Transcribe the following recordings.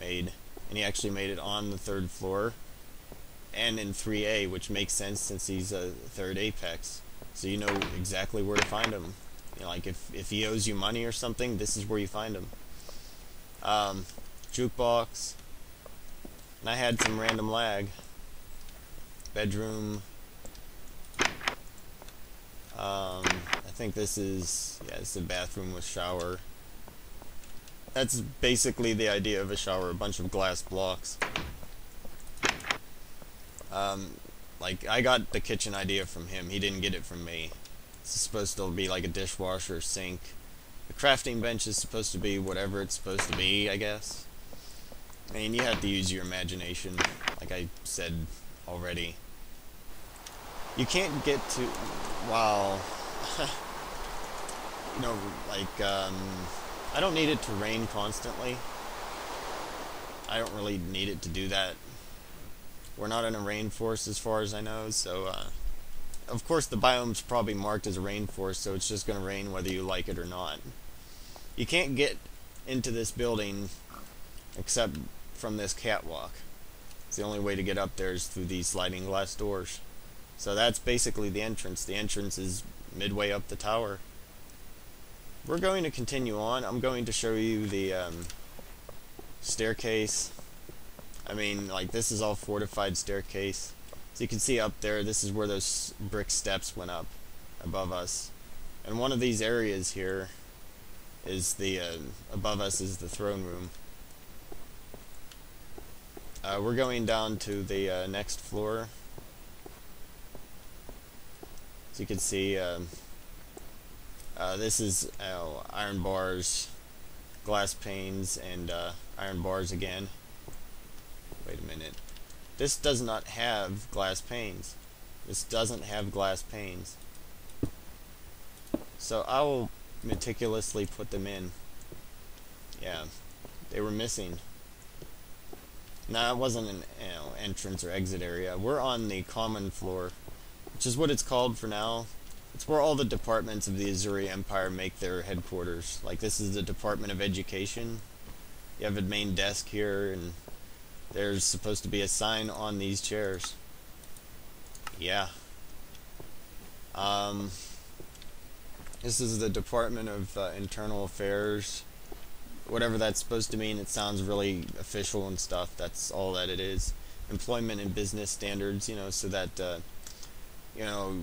made, and he actually made it on the 3rd floor and in 3A, which makes sense since he's a 3rd apex. So you know exactly where to find him. You know, like if he owes you money or something, this is where you find him. Jukebox, and I had some random lag. Bedroom. I think this is, yeah, it's a bathroom with shower. That's basically the idea of a shower, a bunch of glass blocks. Like, I got the kitchen idea from him, he didn't get it from me. It's supposed to be like a dishwasher, sink. The crafting bench is supposed to be whatever it's supposed to be, I guess. I mean, you have to use your imagination, like I said already. You can't get to, wow. You know, like, I don't need it to rain constantly. I don't really need it to do that. We're not in a rainforest as far as I know, so, of course the biome's probably marked as a rainforest, so it's just going to rain whether you like it or not. You can't get into this building except from this catwalk. It's the only way to get up there is through these sliding glass doors. So that's basically the entrance. The entrance is midway up the tower. We're going to continue on. I'm going to show you the staircase. I mean, like, this is all fortified staircase. So you can see up there, this is where those brick steps went up above us. And one of these areas here is the, above us is the throne room. We're going down to the next floor. So you can see, this is iron bars, glass panes, and iron bars again. Wait a minute. This does not have glass panes. This doesn't have glass panes. So I will meticulously put them in. Yeah, they were missing. Now it wasn't an entrance or exit area. We're on the common floor, which is what it's called for now. It's where all the departments of the Azuri Empire make their headquarters. Like, this is the Department of Education. You have a main desk here, and there's supposed to be a sign on these chairs. Yeah. This is the Department of Internal Affairs. Whatever that's supposed to mean, it sounds really official and stuff. That's all that it is. Employment and business standards, you know, so that, you know,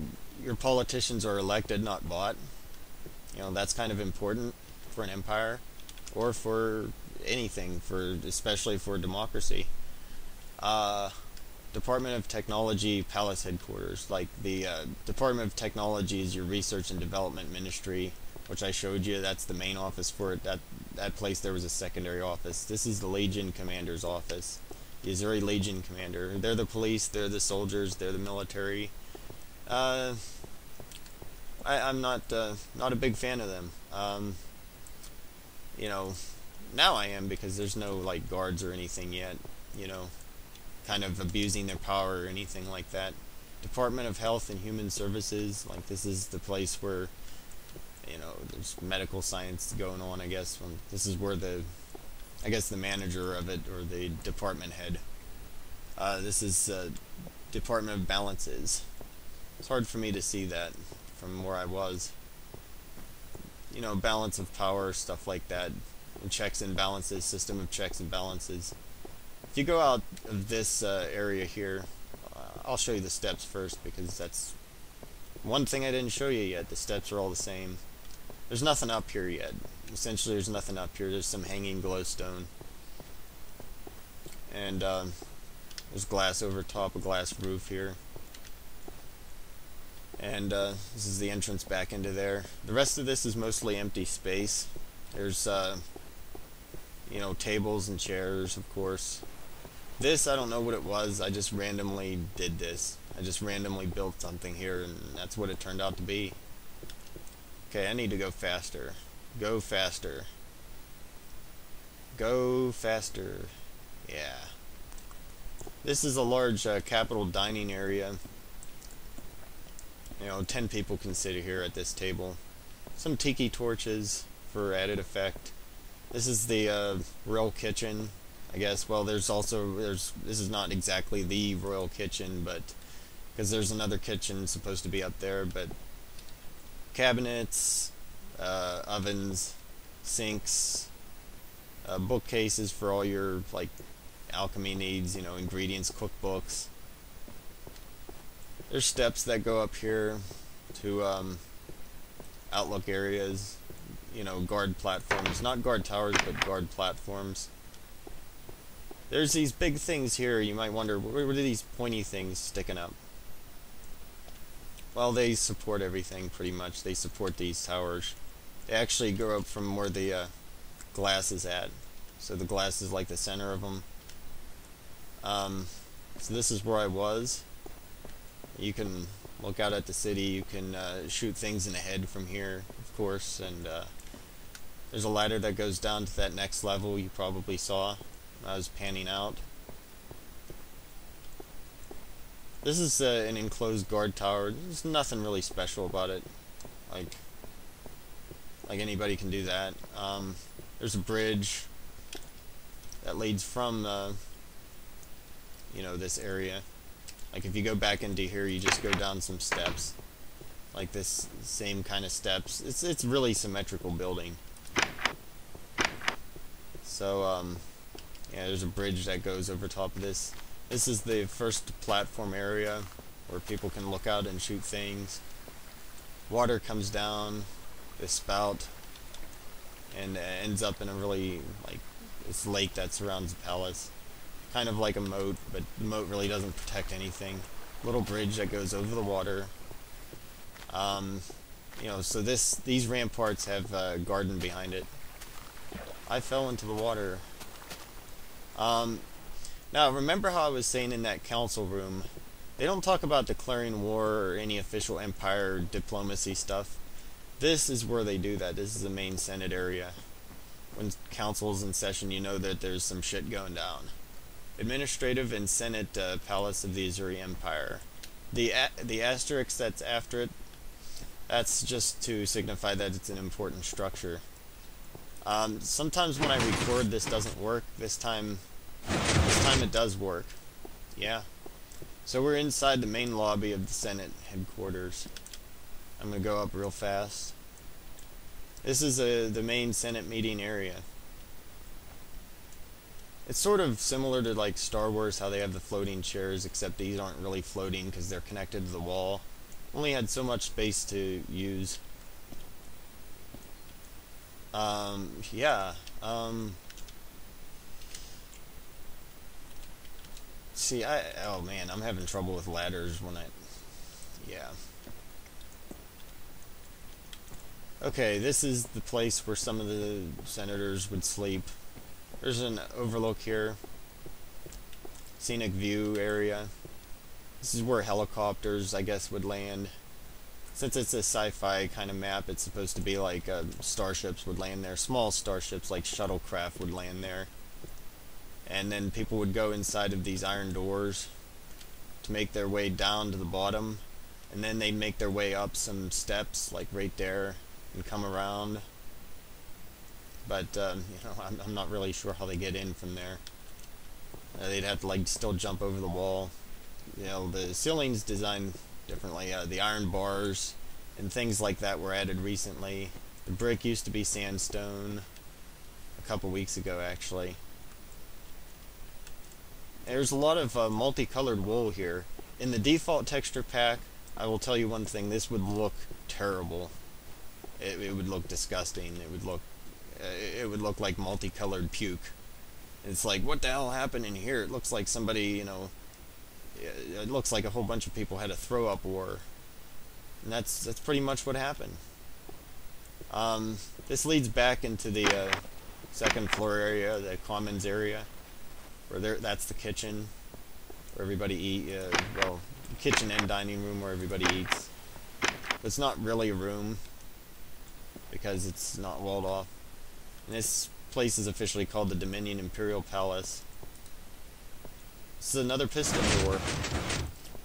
your politicians are elected, not bought. You know, that's kind of important for an empire, or for anything, especially for democracy. Department of Technology Palace Headquarters. Like, the Department of Technology is your research and development ministry, which I showed you. That's the main office for it. That place, there was a secondary office. This is the Legion Commander's office. The Azuri Legion Commander. They're the police, they're the soldiers, they're the military. I'm not a big fan of them. You know, now I am, because there's no, like, guards or anything yet, you know, kind of abusing their power or anything like that. Department of Health and Human Services, like, this is the place where, you know, there's medical science going on, I guess. This is where I guess the manager of it, or the department head. This is Department of Balances. It's hard for me to see that from where I was. You know, balance of power, stuff like that. And checks and balances, system of checks and balances. If you go out of this area here, I'll show you the steps first, because that's one thing I didn't show you yet. The steps are all the same. There's nothing up here yet. Essentially, there's nothing up here. There's some hanging glowstone. And there's glass over top, a glass roof here. And this is the entrance back into there. The rest of this is mostly empty space. There's, you know, tables and chairs, of course. This, I don't know what it was. I just randomly did this. I just randomly built something here, and that's what it turned out to be. Okay, I need to go faster. Go faster. Go faster. Yeah. This is a large capital dining area. You know, 10 people can sit here at this table. Some tiki torches for added effect. This is the real kitchen. I guess. Well, this is not exactly the royal kitchen, but because there's another kitchen supposed to be up there, but cabinets, ovens, sinks, bookcases for all your like alchemy needs, you know, ingredients, cookbooks. There's steps that go up here to outlook areas, you know, guard platforms, not guard towers, but guard platforms. There's these big things here. You might wonder, what are these pointy things sticking up? Well, they support everything pretty much. They support these towers. They actually go up from where the glass is at. So the glass is like the center of them. So this is where I was. You can look out at the city. You can shoot things in the head from here, of course. And there's a ladder that goes down to that next level you probably saw when I was panning out. This is an enclosed guard tower. There's nothing really special about it. Like anybody can do that. There's a bridge that leads from you know, this area. Like if you go back into here, you just go down some steps, like this same kind of steps. It's really symmetrical building. So yeah, there's a bridge that goes over top of this. This is the first platform area where people can look out and shoot things. Water comes down this spout and ends up in a really, like, this lake that surrounds the palace. Kind of like a moat, but the moat really doesn't protect anything. Little bridge that goes over the water. You know, so these ramparts have a garden behind it. I fell into the water. Now, remember how I was saying in that council room, they don't talk about declaring war or any official empire diplomacy stuff. This is where they do that. This is the main Senate area. When council's in session, you know that there's some shit going down. Administrative and Senate Palace of the Azuri Empire. The asterisk that's after it, that's just to signify that it's an important structure. Sometimes when I record, this doesn't work. This time it does work. Yeah. So we're inside the main lobby of the Senate headquarters. I'm gonna go up real fast. This is the main Senate meeting area. It's sort of similar to like Star Wars, how they have the floating chairs, except these aren't really floating because they're connected to the wall. Only had so much space to use. Yeah. See, oh man, I'm having trouble with ladders when yeah. Okay, this is the place where some of the senators would sleep. There's an overlook here. Scenic view area. This is where helicopters, I guess, would land. Since it's a sci-fi kind of map, it's supposed to be like starships would land there. Small starships like shuttlecraft would land there. And then people would go inside of these iron doors to make their way down to the bottom. And then they'd make their way up some steps, like right there, and come around. But, you know, I'm not really sure how they get in from there. They'd have to, like, still jump over the wall. You know, the ceiling's designed differently. The iron bars and things like that were added recently. The brick used to be sandstone a couple weeks ago, actually. There's a lot of multicolored wool here. In the default texture pack, I will tell you one thing, this would look terrible. It would look disgusting. It would look like multicolored puke. It's like, what the hell happened in here? It looks like somebody, you know, it looks like a whole bunch of people had a throw-up war. And that's pretty much what happened. This leads back into the second floor area, the commons area, where that's the kitchen, where everybody well, kitchen and dining room where everybody eats. But it's not really a room, because it's not walled off. And this place is officially called the Dominion Imperial Palace. This is another piston door.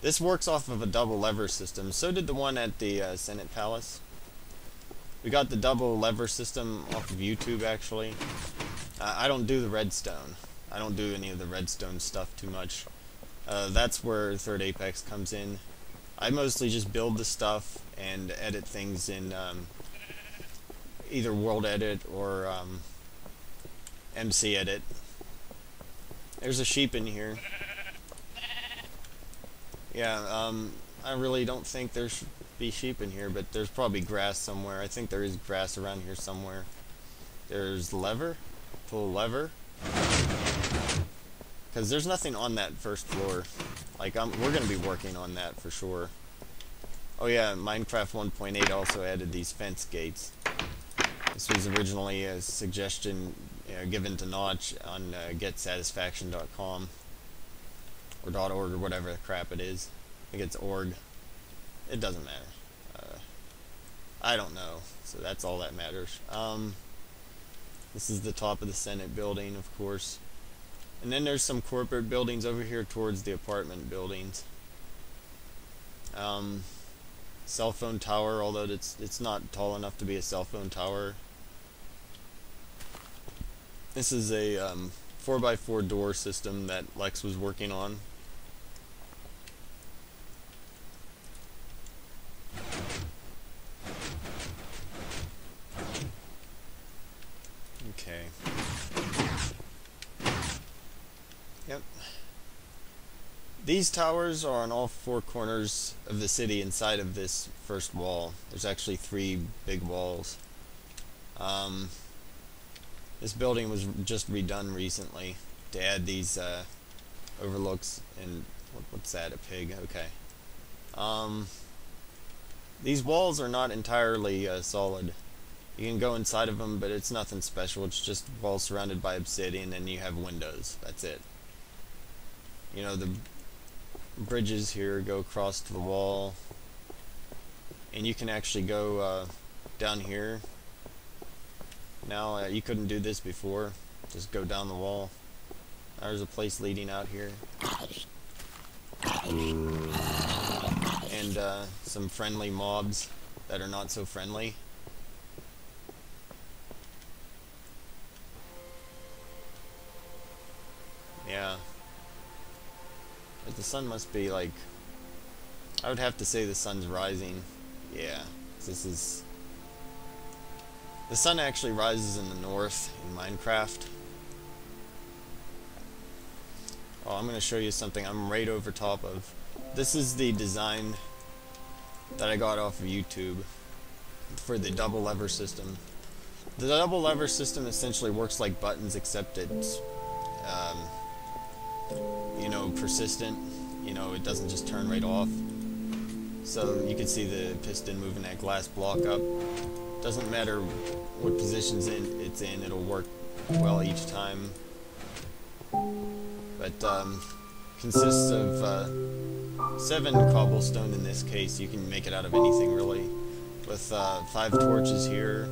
This works off of a double lever system. So did the one at the Senate Palace. We got the double lever system off of YouTube, actually. I don't do the redstone. I don't do any of the redstone stuff too much. That's where Third Apex comes in. I mostly just build the stuff and edit things in either World Edit or MC Edit. There's a sheep in here. Yeah, I really don't think there should be sheep in here, but there's probably grass somewhere. I think there is grass around here somewhere. There's lever. Pull lever. Because there's nothing on that first floor. Like, we're going to be working on that for sure. Oh yeah, Minecraft 1.8 also added these fence gates. This was originally a suggestion given to Notch on getsatisfaction.com or .org or whatever the crap it is. I think it's org. It doesn't matter. I don't know, so that's all that matters. This is the top of the Senate building, of course. And then there's some corporate buildings over here towards the apartment buildings. Cell phone tower, although it's not tall enough to be a cell phone tower. This is a 4x4 door system that Lex was working on. Okay. Yep. These towers are on all four corners of the city inside of this first wall. There's actually 3 big walls. This building was just redone recently to add these overlooks and what's that, a pig? Okay. These walls are not entirely solid. You can go inside of them, but it's nothing special. It's just walls surrounded by obsidian and you have windows. That's it. You know, the bridges here go across to the wall, and you can actually go down here. Now you couldn't do this before. Just go down the wall. There's a place leading out here, and some friendly mobs that are not so friendly. Yeah. But the sun must be like, I would have to say the sun's rising. Yeah, this is, the sun actually rises in the north in Minecraft. Oh, I'm going to show you something I'm right over top of. This is the design that I got off of YouTube for the double lever system. The double lever system essentially works like buttons, except it's you know, persistent. You know, it doesn't just turn right off. So you can see the piston moving that glass block up. Doesn't matter what positions it's in, it'll work well each time. But consists of 7 cobblestone in this case. You can make it out of anything really. With 5 torches here,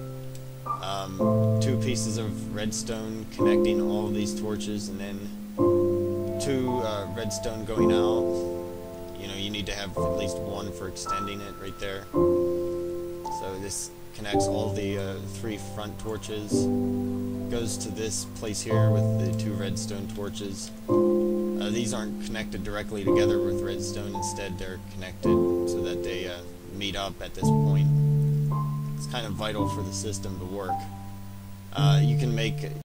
2 pieces of redstone connecting all of these torches, and then 2 redstone going out. You know, you need to have at least 1 for extending it right there. So this connects all the 3 front torches, goes to this place here with the 2 redstone torches. These aren't connected directly together with redstone, instead they're connected so that they meet up at this point. It's kind of vital for the system to work. You can make